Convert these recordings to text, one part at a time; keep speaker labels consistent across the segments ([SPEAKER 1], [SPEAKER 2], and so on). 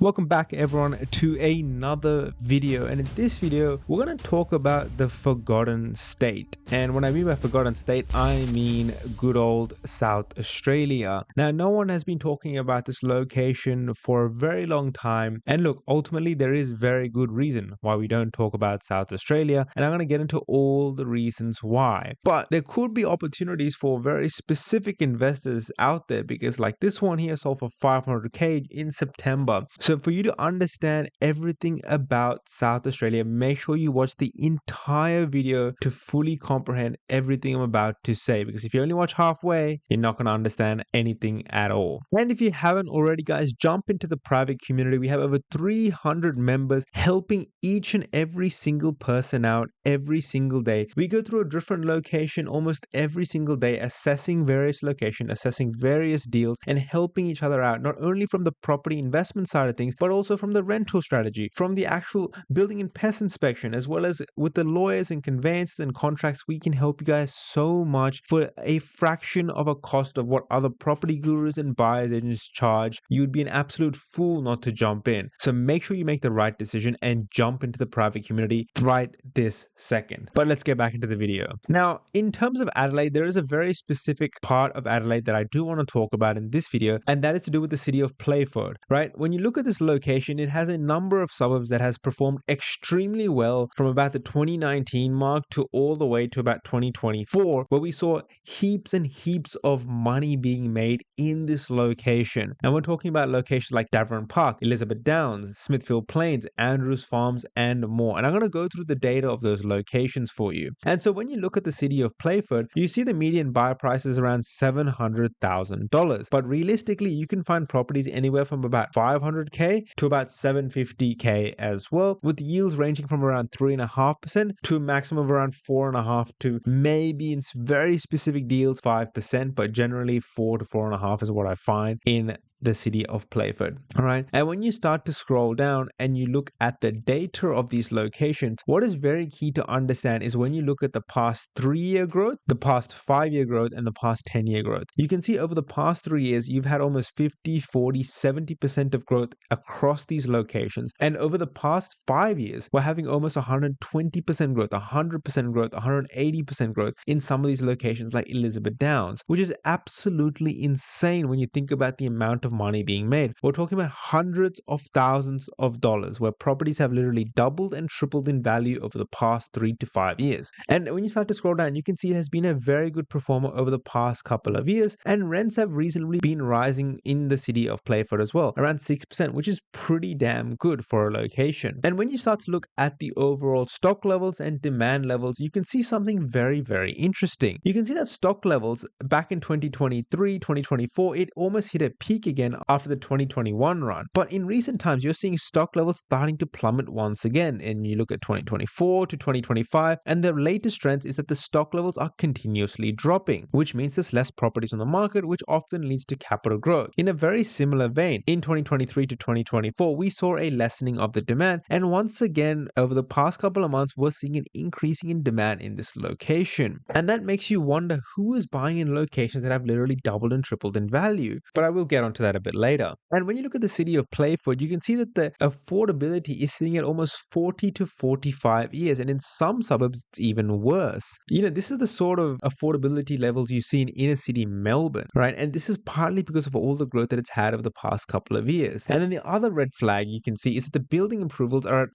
[SPEAKER 1] Welcome back everyone to another video, and in this video we're going to talk about the Forgotten State. And when I mean by Forgotten State, I mean good old South Australia. Now, no one has been talking about this location for a very long time, and look, ultimately there is very good reason why we don't talk about South Australia, and I'm going to get into all the reasons why. But there could be opportunities for very specific investors out there, because like this one here sold for 500k in September. So for you to understand everything about South Australia, make sure you watch the entire video to fully comprehend everything I'm about to say, because if you only watch halfway, you're not going to understand anything at all. And if you haven't already, guys, jump into the private community. We have over 300 members helping each and every single person out every single day. We go through a different location almost every single day, assessing various locations, assessing various deals, and helping each other out, not only from the property investment side of things, but also from the rental strategy, from the actual building and pest inspection, as well as with the lawyers and conveyances and contracts. We can help you guys so much for a fraction of a cost of what other property gurus and buyers agents charge. You'd be an absolute fool not to jump in. So make sure you make the right decision and jump into the private community right this second. But let's get back into the video. Now, in terms of Adelaide, there is a very specific part of Adelaide that I do want to talk about in this video, and that is to do with the city of Playford, right? When you look at this location, it has a number of suburbs that has performed extremely well from about the 2019 mark to all the way to about 2024, where we saw heaps and heaps of money being made in this location. And we're talking about locations like Davern Park, Elizabeth Downs, Smithfield Plains, Andrews Farms, and more. And I'm going to go through the data of those locations for you. And so when you look at the city of Playford, you see the median buy price is around $700,000. But realistically, you can find properties anywhere from about 500k to about 750k as well, with yields ranging from around 3.5% to a maximum of around 4.5% to maybe in very specific deals 5%, but generally 4 to 4.5 is what I find in the city of Playford. All right. And when you start to scroll down and you look at the data of these locations, what is very key to understand is when you look at the past 3-year growth, the past 5-year growth, and the past 10-year growth, you can see over the past 3 years, you've had almost 50, 40, 70% of growth across these locations. And over the past 5 years, we're having almost 120% growth, 100% growth, 180% growth in some of these locations like Elizabeth Downs, which is absolutely insane when you think about the amount of money being made. We're talking about hundreds of thousands of dollars where properties have literally doubled and tripled in value over the past 3 to 5 years. And when you start to scroll down, you can see it has been a very good performer over the past couple of years, and rents have reasonably been rising in the city of Playford as well, around 6%, which is pretty damn good for a location. And when you start to look at the overall stock levels and demand levels, you can see something very, very interesting. You can see that stock levels back in 2023, 2024, it almost hit a peak again after the 2021 run. But in recent times, you're seeing stock levels starting to plummet once again. And you look at 2024 to 2025, and the latest trend is that the stock levels are continuously dropping, which means there's less properties on the market, which often leads to capital growth. In a very similar vein, in 2023 to 2024, we saw a lessening of the demand. And once again, over the past couple of months, we're seeing an increasing in demand in this location. And that makes you wonder who is buying in locations that have literally doubled and tripled in value. But I will get onto that a bit later. And when you look at the city of Playford, you can see that the affordability is sitting at almost 40 to 45 years, and in some suburbs it's even worse. You know, this is the sort of affordability levels you see in inner city Melbourne, right? And this is partly because of all the growth that it's had over the past couple of years. And then the other red flag you can see is that the building approvals are at,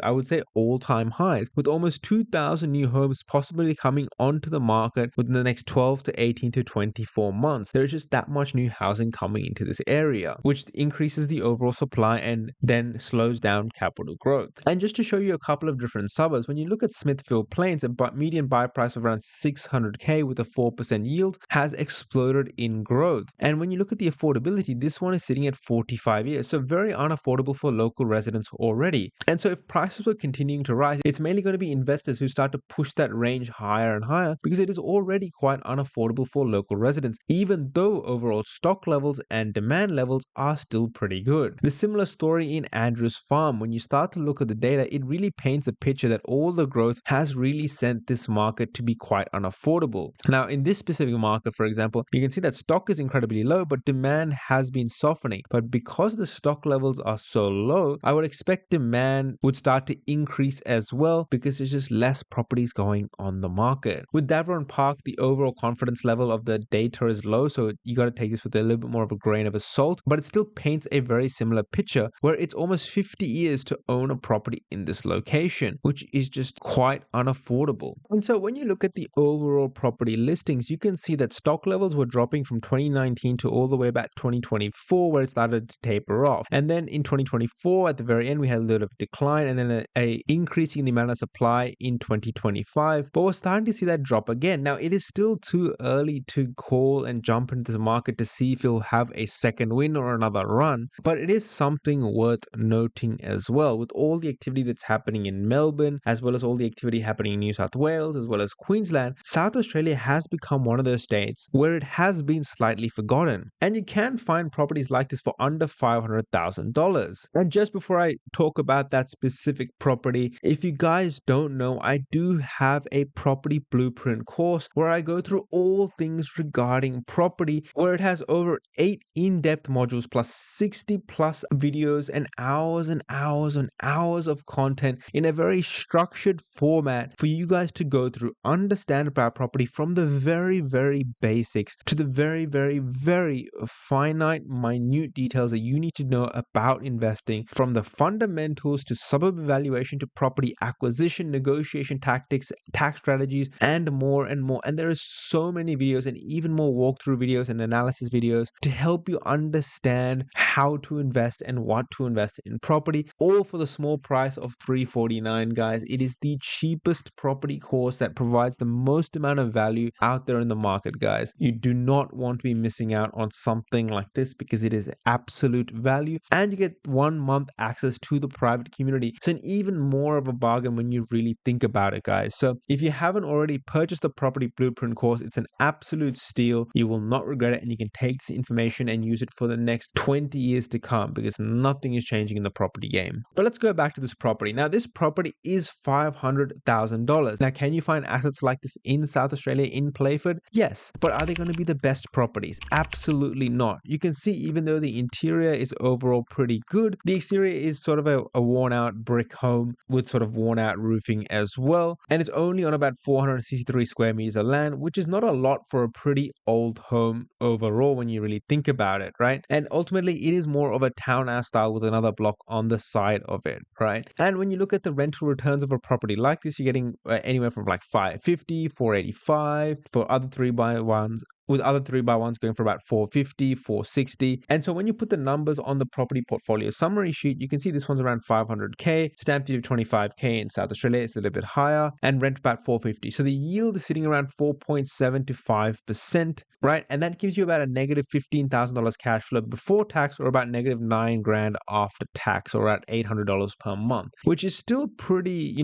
[SPEAKER 1] I would say, all-time highs, with almost 2,000 new homes possibly coming onto the market within the next 12 to 18 to 24 months. There's just that much new housing coming into this area, which increases the overall supply and then slows down capital growth. And just to show you a couple of different suburbs, when you look at Smithfield Plains, a median buy price of around 600k with a 4% yield has exploded in growth. And when you look at the affordability, this one is sitting at 45 years, so very unaffordable for local residents already. And so if prices were continuing to rise, it's mainly going to be investors who start to push that range higher and higher, because it is already quite unaffordable for local residents, even though overall stock levels and demand demand levels are still pretty good. The similar story in Andrews Farm. When you start to look at the data, it really paints a picture that all the growth has really sent this market to be quite unaffordable. Now, in this specific market, for example, you can see that stock is incredibly low, but demand has been softening. But because the stock levels are so low, I would expect demand would start to increase as well because there's just less properties going on the market. With Davron Park, the overall confidence level of the data is low, so you got to take this with a little bit more of a grain of salt, but it still paints a very similar picture where it's almost 50 years to own a property in this location, which is just quite unaffordable. And so when you look at the overall property listings, you can see that stock levels were dropping from 2019 to all the way back 2024, where it started to taper off. And then in 2024, at the very end, we had a little bit of decline and then a increase in the amount of supply in 2025. But we're starting to see that drop again. Now, it is still too early to call and jump into the market to see if you'll have a second win or another run, but it is something worth noting as well. With all the activity that's happening in Melbourne, as well as all the activity happening in New South Wales, as well as Queensland, South Australia has become one of those states where it has been slightly forgotten. And you can find properties like this for under $500,000. And just before I talk about that specific property, if you guys don't know, I do have a property blueprint course where I go through all things regarding property, where it has over 8 in-depth modules plus 60 plus videos and hours and hours of content in a very structured format for you guys to go through, understand about property from the very, very basics to the very, very, very finite, minute details that you need to know about investing, from the fundamentals to suburb evaluation to property acquisition, negotiation tactics, tax strategies, and more and more. And there are so many videos and even more walkthrough videos and analysis videos to help you understand how to invest and what to invest in property, all for the small price of $349, guys. It is the cheapest property course that provides the most amount of value out there in the market, guys. You do not want to be missing out on something like this because it is absolute value, and you get 1 month access to the private community. So an even more of a bargain when you really think about it, guys. So if you haven't already purchased the property blueprint course, it's an absolute steal. You will not regret it, and you can take this information and use it for the next 20 years to come because nothing is changing in the property game. But let's go back to this property. Now, this property is $500,000. Now, can you find assets like this in South Australia, in Playford? Yes, but are they going to be the best properties? Absolutely not. You can see even though the interior is overall pretty good, the exterior is sort of a worn out brick home with sort of worn out roofing as well, and it's only on about 463 square meters of land, which is not a lot for a pretty old home overall when you really think about it, right? And ultimately it is more of a townhouse style with another block on the side of it, right? And when you look at the rental returns of a property like this, you're getting anywhere from like 550, 485 for other 3x1s, with other 3x1s going for about 450, 460. And so when you put the numbers on the property portfolio summary sheet, you can see this one's around 500k, stamp duty of 25k in South Australia, it's a little bit higher, and rent about 450. So the yield is sitting around 4.7 to 5%, right? And that gives you about a negative $15,000 cash flow before tax, or about negative $9,000 after tax, or at $800 per month, which is still pretty,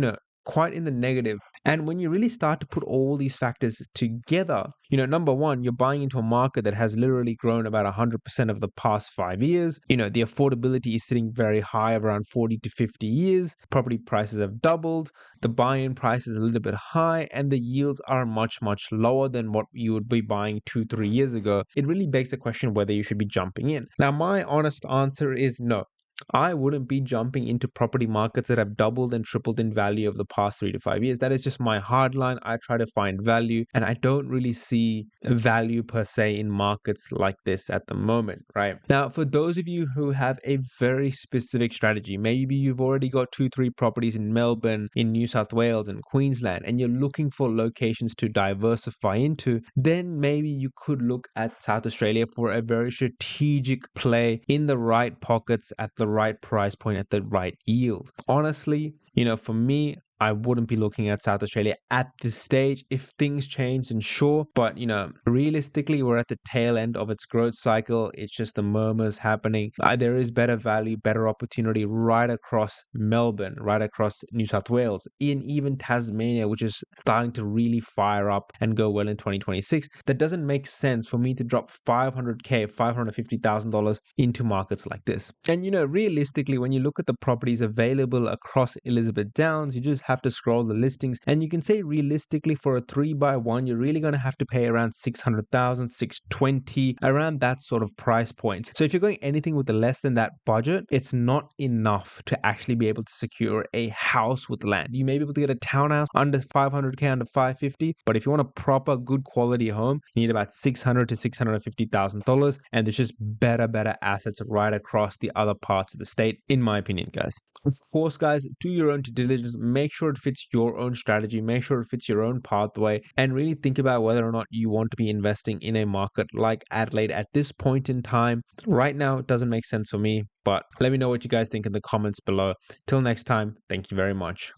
[SPEAKER 1] quite in the negative. And when you really start to put all these factors together, number one, you're buying into a market that has literally grown about 100% of the past 5 years. The affordability is sitting very high, around 40 to 50 years. Property prices have doubled. The buy-in price is a little bit high, and the yields are much, much lower than what you would be buying 2-3 years ago. It really begs the question whether you should be jumping in. Now, my honest answer is no. I wouldn't be jumping into property markets that have doubled and tripled in value over the past 3 to 5 years. That is just my hard line. I try to find value, and I don't really see value per se in markets like this at the moment, right? Now, for those of you who have a very specific strategy, maybe you've already got 2-3 properties in Melbourne, in New South Wales and Queensland, and you're looking for locations to diversify into, then maybe you could look at South Australia for a very strategic play in the right pockets at the right price point at the right yield. Honestly, For me, I wouldn't be looking at South Australia at this stage. If things change, then sure. But, realistically, we're at the tail end of its growth cycle. It's just the murmurs happening. There is better value, better opportunity right across Melbourne, right across New South Wales, in even Tasmania, which is starting to really fire up and go well in 2026. That doesn't make sense for me to drop $500K, $550,000 into markets like this. And, realistically, when you look at the properties available across Elizabeth Downs, you just have to scroll the listings, and you can say realistically for a 3x1 you're really going to have to pay around 600,000, 620, around that sort of price point. So if you're going anything with less than that budget, it's not enough to actually be able to secure a house with land. You may be able to get a townhouse under 500K, under 550, but if you want a proper good quality home, you need about $600 to $650,000, and there's just better assets right across the other parts of the state, in my opinion, guys. Of course, guys, do your own due diligence. Make sure it fits your own strategy. Make sure it fits your own pathway, and really think about whether or not you want to be investing in a market like Adelaide at this point in time. Right now, it doesn't make sense for me, but let me know what you guys think in the comments below. Till next time, thank you very much.